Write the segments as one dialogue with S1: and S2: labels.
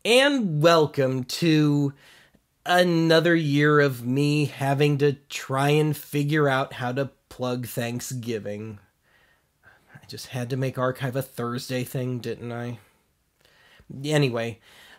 S1: And welcome to another year of me having to try and figure out how to plug Thanksgiving. I just had to make Archive a Thursday thing, didn't I? Anyway,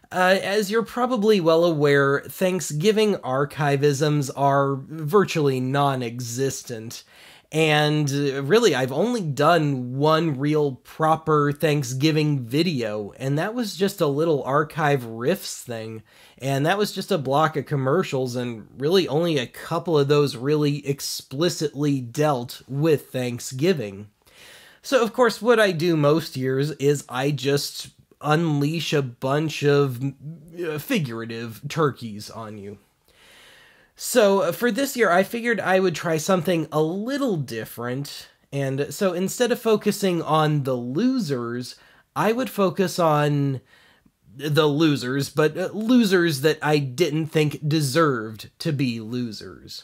S1: as you're probably well aware, Thanksgiving archivisms are virtually non-existent. And really, I've only done one real proper Thanksgiving video, and that was just a little archive riffs thing. And that was just a block of commercials, and really only a couple of those really explicitly dealt with Thanksgiving. So, of course, what I do most years is I just unleash a bunch of figurative turkeys on you. So for this year, I figured I would try something a little different, and so instead of focusing on the losers, I would focus on the losers, but losers that I didn't think deserved to be losers.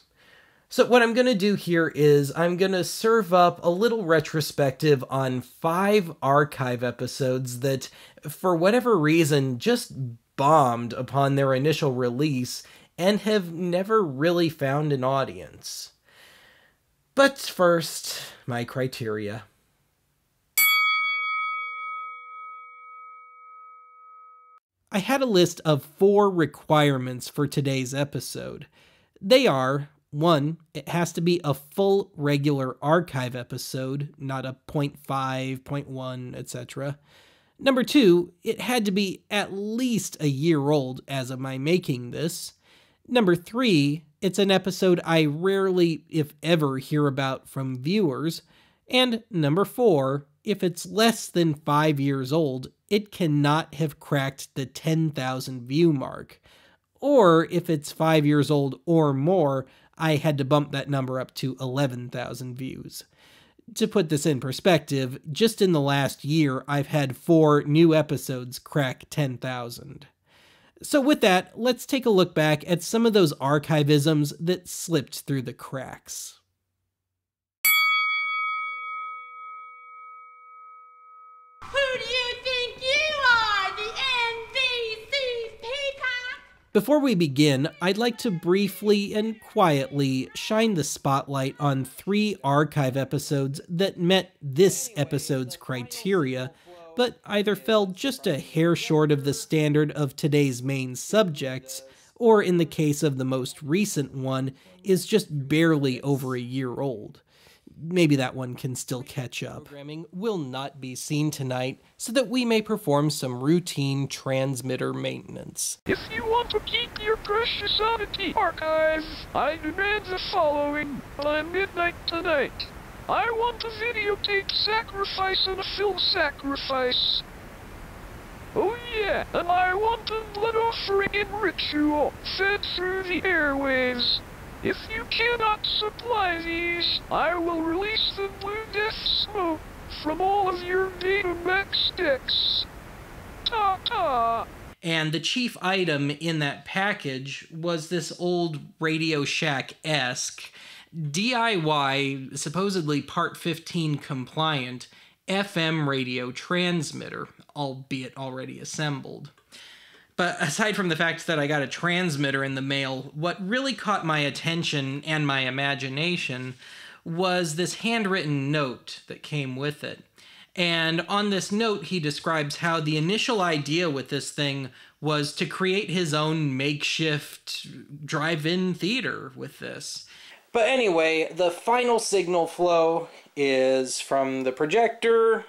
S1: So what I'm going to do here is I'm going to serve up a little retrospective on 5 archive episodes that, for whatever reason, just bombed upon their initial release and have never really found an audience. But first, my criteria. I had a list of 4 requirements for today's episode. They are: 1, it has to be a full regular archive episode, not a 0.5, 0.1, etc. Number 2, it had to be at least a year old as of my making this. Number 3, it's an episode I rarely, if ever, hear about from viewers. And number 4, if it's less than 5 years old, it cannot have cracked the 10,000 view mark. Or if it's 5 years old or more, I had to bump that number up to 11,000 views. To put this in perspective, just in the last year, I've had 4 new episodes crack 10,000. So with that, let's take a look back at some of those archivisms that slipped through the cracks.
S2: Who do you think you are, the NBC's peacock?
S1: Before we begin, I'd like to briefly and quietly shine the spotlight on 3 archive episodes that met this episode's criteria, but either fell just a hair short of the standard of today's main subjects, or in the case of the most recent one, is just barely over a year old. Maybe that one can still catch up. Programming will not be seen tonight, so that we may perform some routine transmitter maintenance.
S3: If you want to keep your precious Oddity archives, I demand the following by midnight tonight. I want a videotape sacrifice and a film sacrifice. Oh yeah, and I want a blood offering and ritual fed through the airwaves. If you cannot supply these, I will release the blue death smoke from all of your Betamax sticks. Ta-ta!
S1: And the chief item in that package was this old Radio Shack-esque, DIY, supposedly Part 15 compliant, FM radio transmitter, albeit already assembled. But aside from the fact that I got a transmitter in the mail, what really caught my attention and my imagination was this handwritten note that came with it. And on this note, he describes how the initial idea with this thing was to create his own makeshift drive-in theater with this. But anyway, the final signal flow is from the projector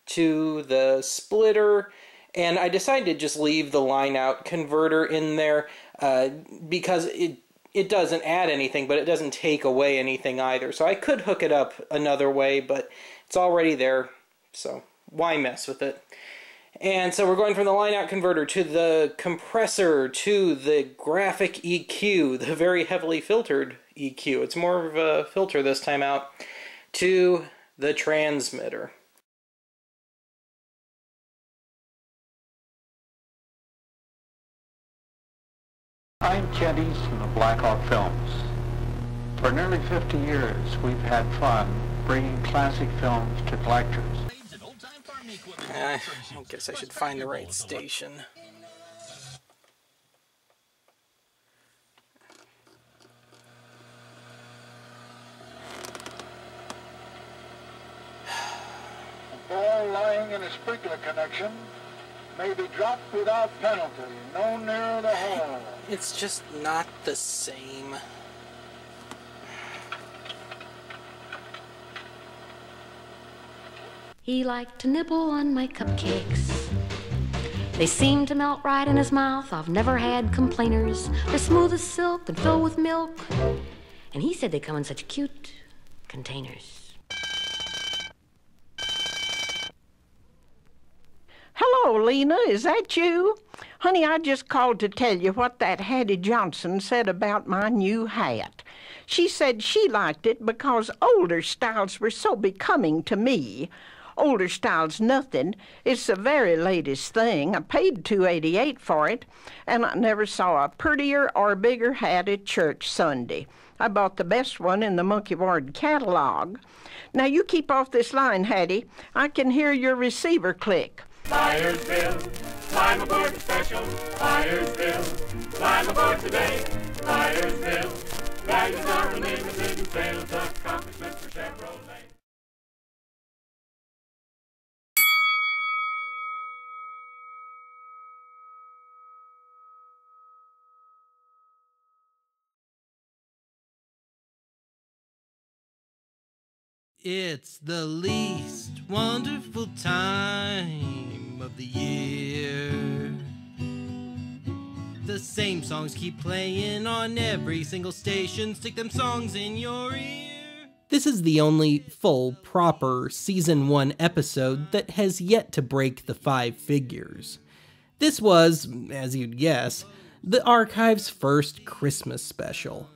S1: to the splitter, and I decided to just leave the line-out converter in there because it doesn't add anything, but it doesn't take away anything either. So I could hook it up another way, but it's already there, so why mess with it? And so we're going from the line-out converter to the compressor to the graphic EQ, the very heavily filtered EQ. It's more of a filter this time out, to the transmitter.
S4: I'm Kent Easton of Black Hawk Films. For nearly 50 years, we've had fun bringing classic films to collectors.
S1: I guess I should find the right station.
S5: A ball lying in a sprinkler connection may be dropped without penalty, no nearer the hole.
S1: It's just not the same.
S6: He liked to nibble on my cupcakes. They seemed to melt right in his mouth. I've never had complainers. They're smooth as silk and filled with milk. And he said they come in such cute containers.
S7: Hello, Lena, is that you? Honey, I just called to tell you what that Hattie Johnson said about my new hat. She said she liked it because older styles were so becoming to me. Older style's nothing. It's the very latest thing. I paid $2.88 for it, and I never saw a prettier or bigger hat at church Sunday. I bought the best one in the Monkey Ward catalog. Now, you keep off this line, Hattie. I can hear your receiver click.
S8: Flyersville, climb aboard the special. Flyersville, climb aboard today. Flyersville, values are unlimited and sales accomplishments for Chevrolet.
S1: It's the least wonderful time of the year. The same songs keep playing on every single station. Stick them songs in your ear. This is the only full, proper Season 1 episode that has yet to break the 5 figures. This was, as you'd guess, the Archive's first Christmas special.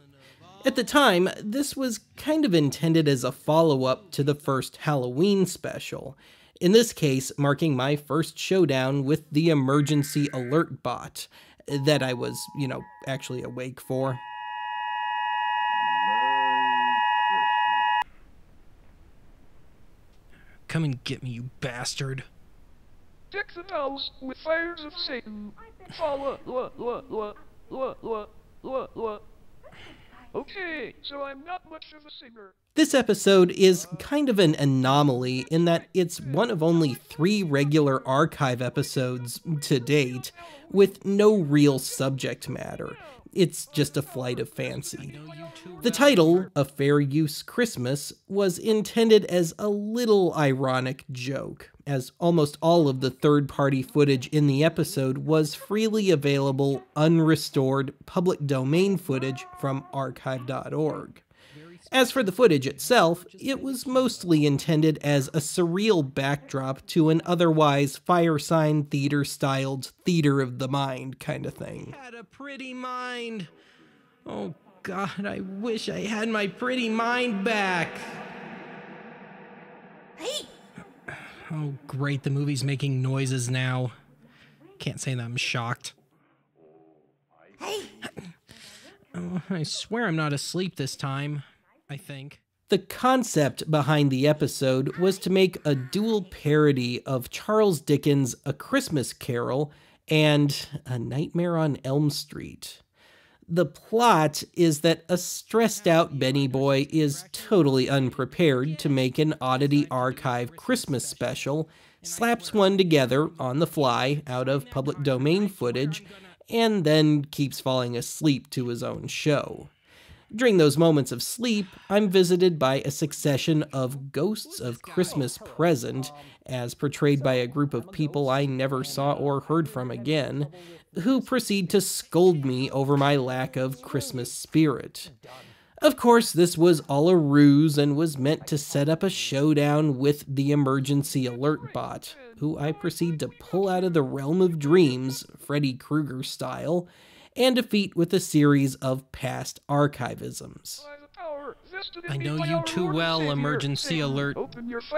S1: At the time, this was kind of intended as a follow-up to the first Halloween special, in this case marking my first showdown with the emergency alert bot that I was, actually awake for. Come and get me, you bastard.
S3: Deck the house with fires of Satan. Okay, so I'm not much of a singer.
S1: This episode is kind of an anomaly in that it's one of only 3 regular Archive episodes to date, with no real subject matter. It's just a flight of fancy. The title, A Fair Use Christmas, was intended as a little ironic joke, as almost all of the third-party footage in the episode was freely available, unrestored, public domain footage from archive.org. As for the footage itself, it was mostly intended as a surreal backdrop to an otherwise Firesign Theater-styled theater of the mind kind of thing. I had a pretty mind. Oh God, I wish I had my pretty mind back.
S2: Hey!
S1: Oh great, the movie's making noises now. Can't say that I'm shocked.
S2: Hey!
S1: Oh, I swear I'm not asleep this time. I think. The concept behind the episode was to make a dual parody of Charles Dickens' A Christmas Carol and A Nightmare on Elm Street. The plot is that a stressed-out Benny boy is totally unprepared to make an Oddity Archive Christmas special, slaps one together on the fly out of public domain footage, and then keeps falling asleep to his own show. During those moments of sleep, I'm visited by a succession of ghosts of Christmas present, as portrayed by a group of people I never saw or heard from again, who proceed to scold me over my lack of Christmas spirit. Of course, this was all a ruse and was meant to set up a showdown with the emergency alert bot, who I proceed to pull out of the realm of dreams, Freddy Krueger style, and defeat with a series of past archivisms. I know you too well, emergency alert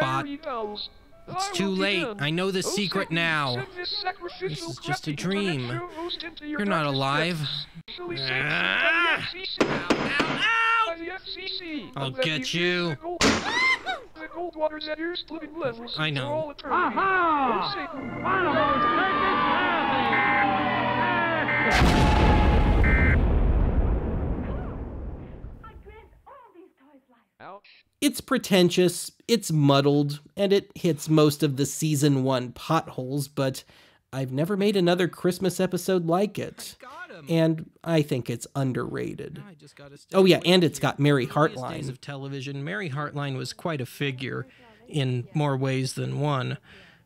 S1: bot. It's too late. I know the secret now. This is just a dream. You're not alive. I'll get you.
S3: cold water's at your splitting levels.
S1: I know.
S3: For all eternity. Oh, Satan. Ouch.
S1: It's pretentious, it's muddled, and it hits most of the season 1 potholes, but I've never made another Christmas episode like it. And I think it's underrated. Oh yeah, and it's got Mary Hartline. Of television, Mary Hartline was quite a figure in more ways than one.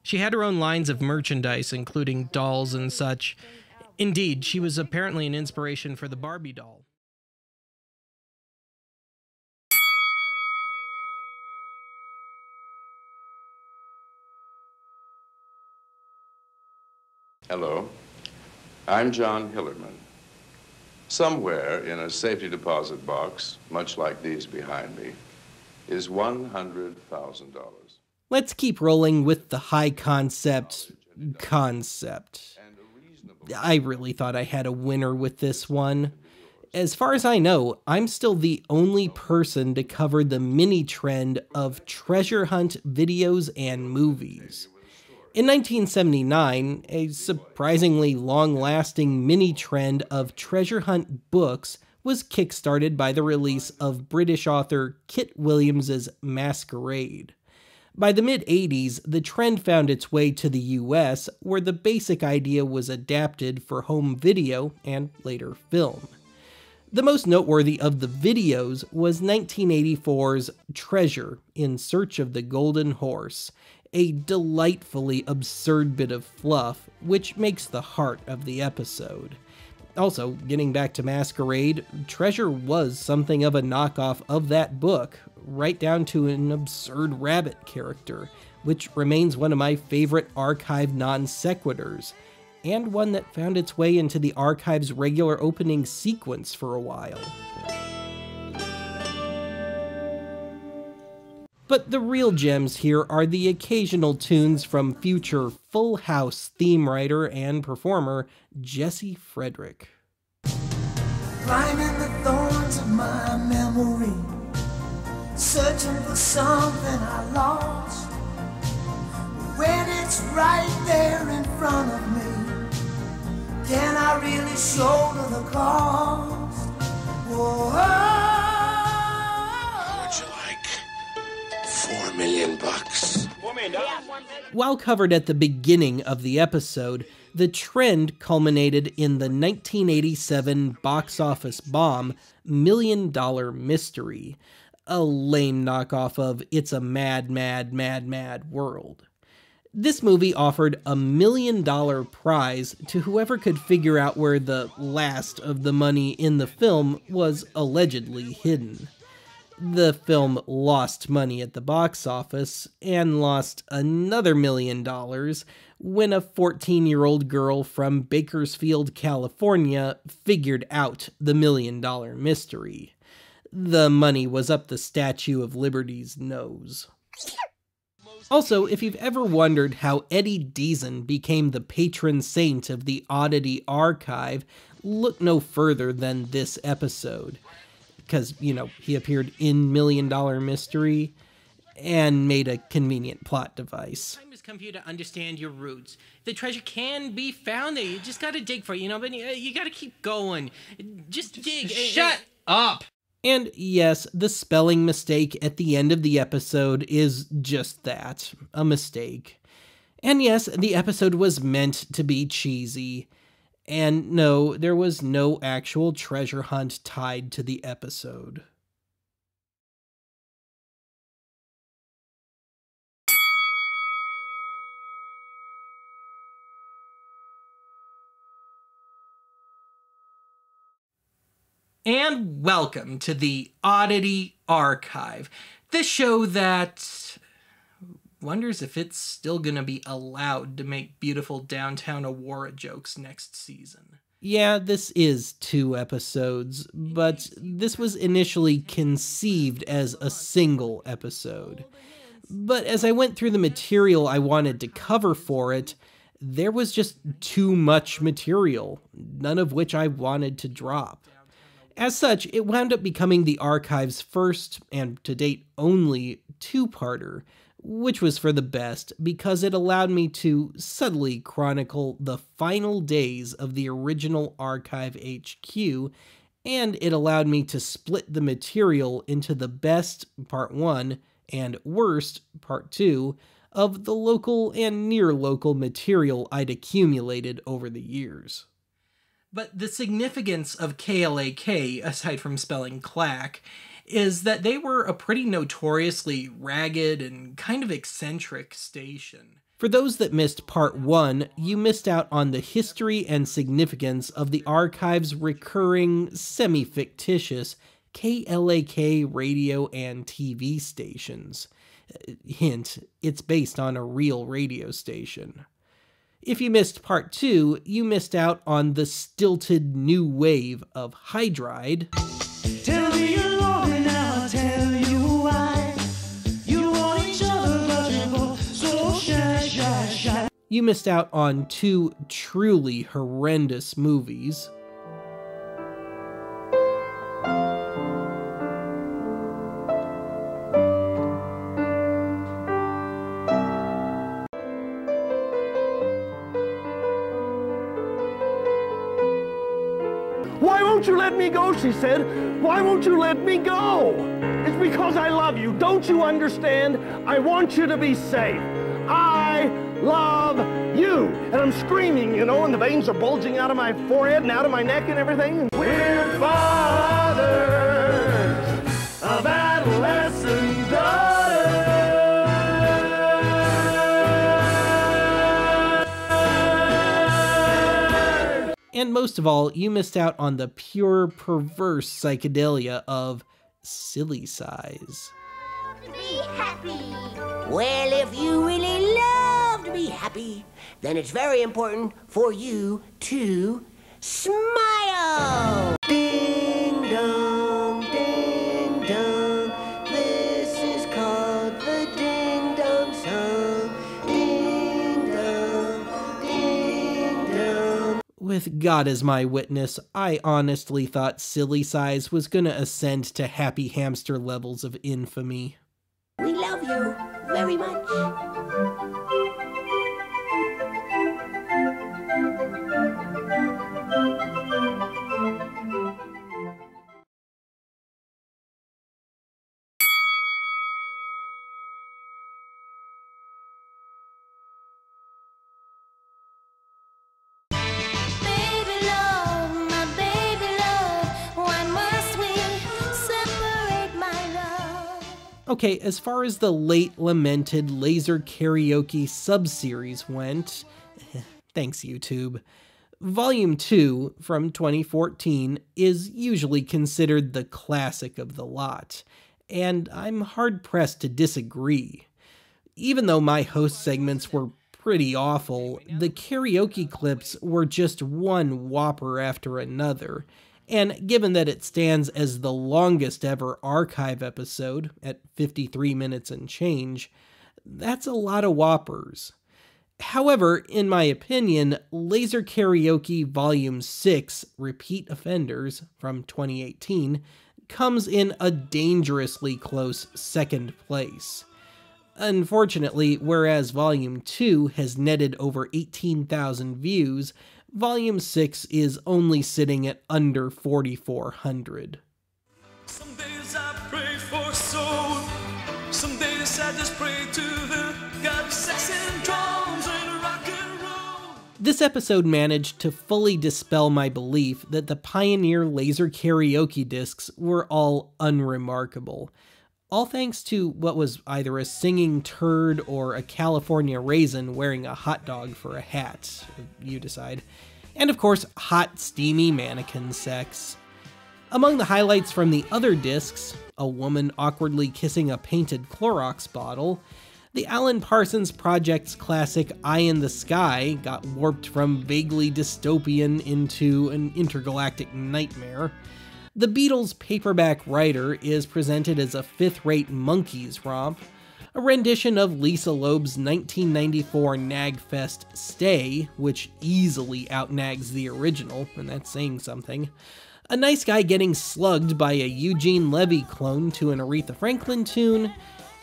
S1: She had her own lines of merchandise, including dolls and such. Indeed, she was apparently an inspiration for the Barbie doll.
S9: Hello, I'm John Hillerman. Somewhere in a safety deposit box, much like these behind me, is $100,000.
S1: Let's keep rolling with the high concept. I really thought I had a winner with this one. As far as I know, I'm still the only person to cover the mini trend of treasure hunt videos and movies. In 1979, a surprisingly long-lasting mini-trend of treasure hunt books was kickstarted by the release of British author Kit Williams's Masquerade. By the mid-80s, the trend found its way to the US, where the basic idea was adapted for home video and later film. The most noteworthy of the videos was 1984's Treasure in Search of the Golden Horse, a delightfully absurd bit of fluff, which makes the heart of the episode. Also, getting back to Masquerade, Treasure was something of a knockoff of that book, right down to an absurd rabbit character, which remains one of my favorite archive non-sequiturs, and one that found its way into the archive's regular opening sequence for a while. But the real gems here are the occasional tunes from future Full House theme writer and performer Jesse Frederick.
S10: Climbing the thorns of my memory, searching for something I lost. When it's right there in front of me, can I really shoulder the cost? Whoa.
S11: How would you like $4 million?
S1: While covered at the beginning of the episode, the trend culminated in the 1987 box office bomb, $1 Million Mystery, a lame knockoff of It's a Mad, Mad, Mad, Mad World. This movie offered $1 million prize to whoever could figure out where the last of the money in the film was allegedly hidden. The film lost money at the box office, and lost another $1 million when a 14-year-old girl from Bakersfield, California figured out the $1 million mystery. The money was up the Statue of Liberty's nose. Also, if you've ever wondered how Eddie Deason became the patron saint of the Oddity archive, look no further than this episode. Because, you know, he appeared in $1 Million Mystery and made a convenient plot device. Time has come for you to understand your roots. The treasure can be found there. You just gotta dig for it, you know, but you gotta keep going. Just dig.
S12: Shut up!
S1: And yes, the spelling mistake at the end of the episode is just that, a mistake. And yes, the episode was meant to be cheesy. And no, there was no actual treasure hunt tied to the episode. And welcome to the Oddity Archive, the show that wonders if it's still gonna be allowed to make beautiful downtown Aurora jokes next season. Yeah, this is 2 episodes, but this was initially conceived as a single episode. But as I went through the material I wanted to cover for it, there was just too much material, none of which I wanted to drop. As such, it wound up becoming the archive's first, and to date only, two-parter, which was for the best because it allowed me to subtly chronicle the final days of the original Archive HQ, and it allowed me to split the material into the best, Part 1, and worst, Part 2, of the local and near-local material I'd accumulated over the years. But the significance of KLAK, aside from spelling clack, is that they were a pretty notoriously ragged and kind of eccentric station. For those that missed Part 1, you missed out on the history and significance of the Archive's recurring, semi-fictitious KLAK radio and TV stations. Hint, it's based on a real radio station. If you missed Part 2, you missed out on the stilted new wave of Hydride.
S10: Tell me you love me now, I'll tell you why. You want each other, but you're both so shy.
S1: You missed out on two truly horrendous movies.
S12: Why won't you let me go, she said. Why won't you let me go? It's because I love you. Don't you understand? I want you to be safe. I love you. And I'm screaming, you know, and the veins are bulging out of my forehead and out of my neck and everything. We're fathers of adolescent daughters.
S1: And most of all, you missed out on the pure, perverse psychedelia of Silly Size.
S13: Be happy. Well, if you really love to be happy, then it's very important for you to smile. Ding dong, ding dong. This is called the ding dong song. Ding dong, ding dong.
S1: With God as my witness, I honestly thought Silly Size was gonna ascend to Happy Hamster levels of infamy.
S13: We love you very much.
S1: Okay, as far as the late lamented Laser Karaoke subseries went, thanks YouTube, Volume 2 from 2014 is usually considered the classic of the lot, and I'm hard-pressed to disagree. Even though my host segments were pretty awful, the karaoke clips were just one whopper after another, and given that it stands as the longest ever archive episode, at 53 minutes and change, that's a lot of whoppers. However, in my opinion, Laser Karaoke Volume 6, Repeat Offenders, from 2018, comes in a dangerously close second place. Unfortunately, whereas Volume 2 has netted over 18,000 views, Volume 6 is only sitting at under 4,400.
S10: Some days I pray for soul. Some days I just pray to the God of sex and drums and rock and roll.
S1: This episode managed to fully dispel my belief that the Pioneer Laser Karaoke discs were all unremarkable. All thanks to what was either a singing turd or a California raisin wearing a hot dog for a hat. You decide. And of course, hot, steamy mannequin sex. Among the highlights from the other discs, a woman awkwardly kissing a painted Clorox bottle, the Alan Parsons Project's classic Eye in the Sky got warped from vaguely dystopian into an intergalactic nightmare, the Beatles' Paperback Writer is presented as a fifth-rate monkeys romp, a rendition of Lisa Loeb's 1994 Nagfest Stay, which easily outnags the original, and that's saying something, a nice guy getting slugged by a Eugene Levy clone to an Aretha Franklin tune,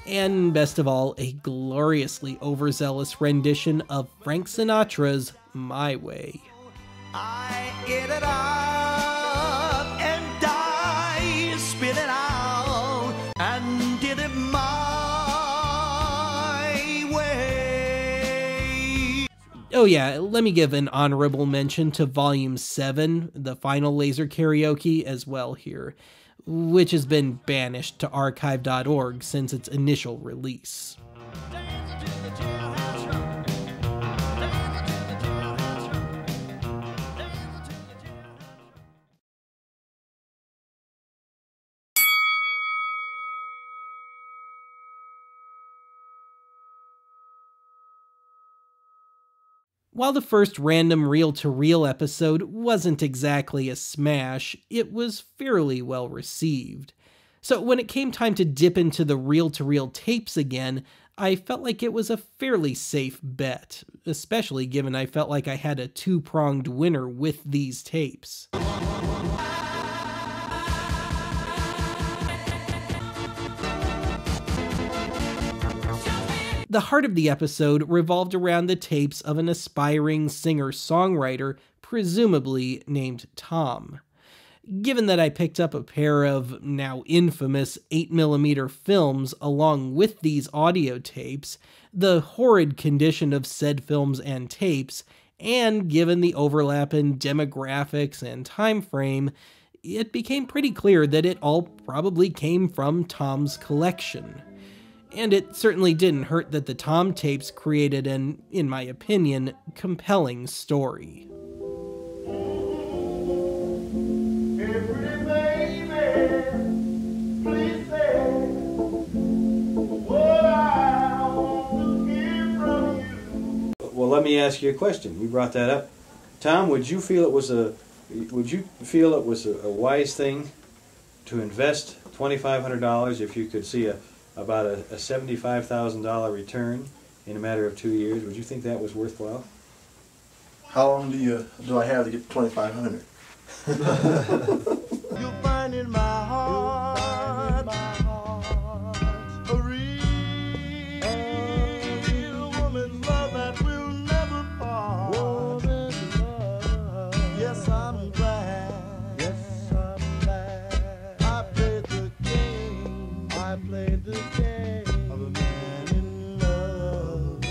S1: And best of all, a gloriously overzealous rendition of Frank Sinatra's My Way.
S10: I get it out and I spit it out and did it my way.
S1: Oh yeah, let me give an honorable mention to Volume 7, the final Laser Karaoke, as well here, which has been banished to archive.org since its initial release. While the first random reel-to-reel episode wasn't exactly a smash, it was fairly well received. So when it came time to dip into the reel-to-reel tapes again, I felt like it was a fairly safe bet, especially given I felt like I had a two-pronged winner with these tapes. The heart of the episode revolved around the tapes of an aspiring singer-songwriter, presumably named Tom. Given that I picked up a pair of now infamous 8mm films along with these audio tapes, the horrid condition of said films and tapes, and given the overlap in demographics and time frame, it became pretty clear that it all probably came from Tom's collection. And it certainly didn't hurt that the Tom tapes created an, in my opinion, compelling story.
S14: Well, let me ask you a question. You brought that up. Tom, would you feel it was a wise thing to invest $2,500 if you could see about a $75,000 return in a matter of 2 years? Would you think that was worthwhile?
S15: How long do I have to get $2,500?
S10: You'll find in my heart a real woman's love that will never part. Yes, I'm glad. Yes, I'm glad. I played the game. I played the game of a man in love.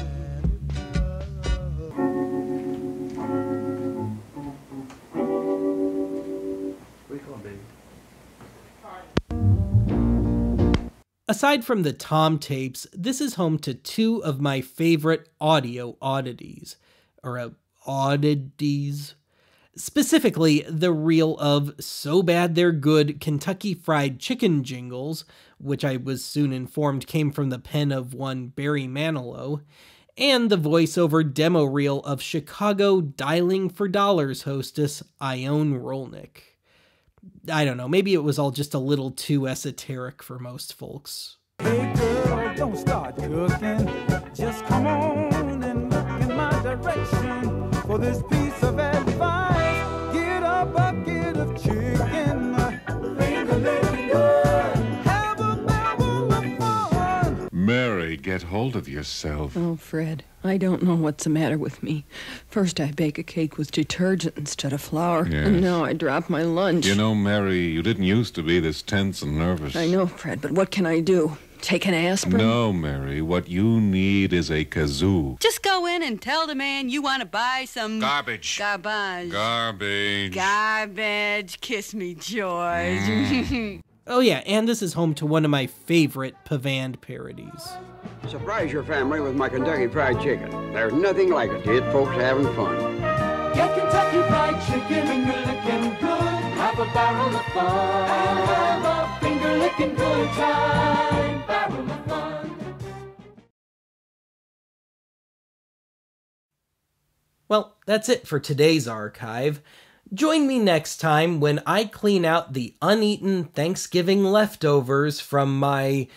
S15: Where you going, baby?
S1: Aside from the Tom tapes, this is home to two of my favorite audio oddities, or oddities. Specifically, the reel of So Bad They're Good Kentucky Fried Chicken jingles, which I was soon informed came from the pen of one Barry Manilow, and the voiceover demo reel of Chicago Dialing for Dollars hostess Ione Rolnick. I don't know, maybe it was all just a little too esoteric for most folks.
S16: Hey girl, don't start cooking. Just come on and look in my direction for this piece of advice. Get a bucket of chicken, finger licking good. Have a barrel of fun.
S17: Mary, get hold of yourself.
S18: Oh, Fred, I don't know what's the matter with me. First I bake a cake with detergent instead of flour,
S17: Yes.
S18: and now I drop my lunch.
S17: You know, Mary, you didn't used to be this tense and nervous.
S18: I know, Fred, but what can I do? Take an aspirin?
S17: No, Mary, what you need is a kazoo.
S19: Just go in and tell the man you want to buy some...
S17: Garbage.
S19: Garbage.
S17: Garbage.
S19: Garbage. Kiss me, George.
S1: Oh yeah, and this is home to one of my favorite Pavand parodies.
S20: Surprise your family with my Kentucky Fried Chicken. There's nothing like it to get folks having fun.
S10: Get Kentucky Fried Chicken, finger licking good. Have a barrel of fun. And have a finger licking good time. Barrel of fun.
S1: Well, that's it for today's archive. Join me next time when I clean out the uneaten Thanksgiving leftovers from my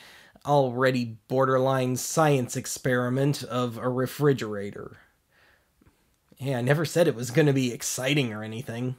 S1: already borderline science experiment of a refrigerator. Yeah, I never said it was going to be exciting or anything.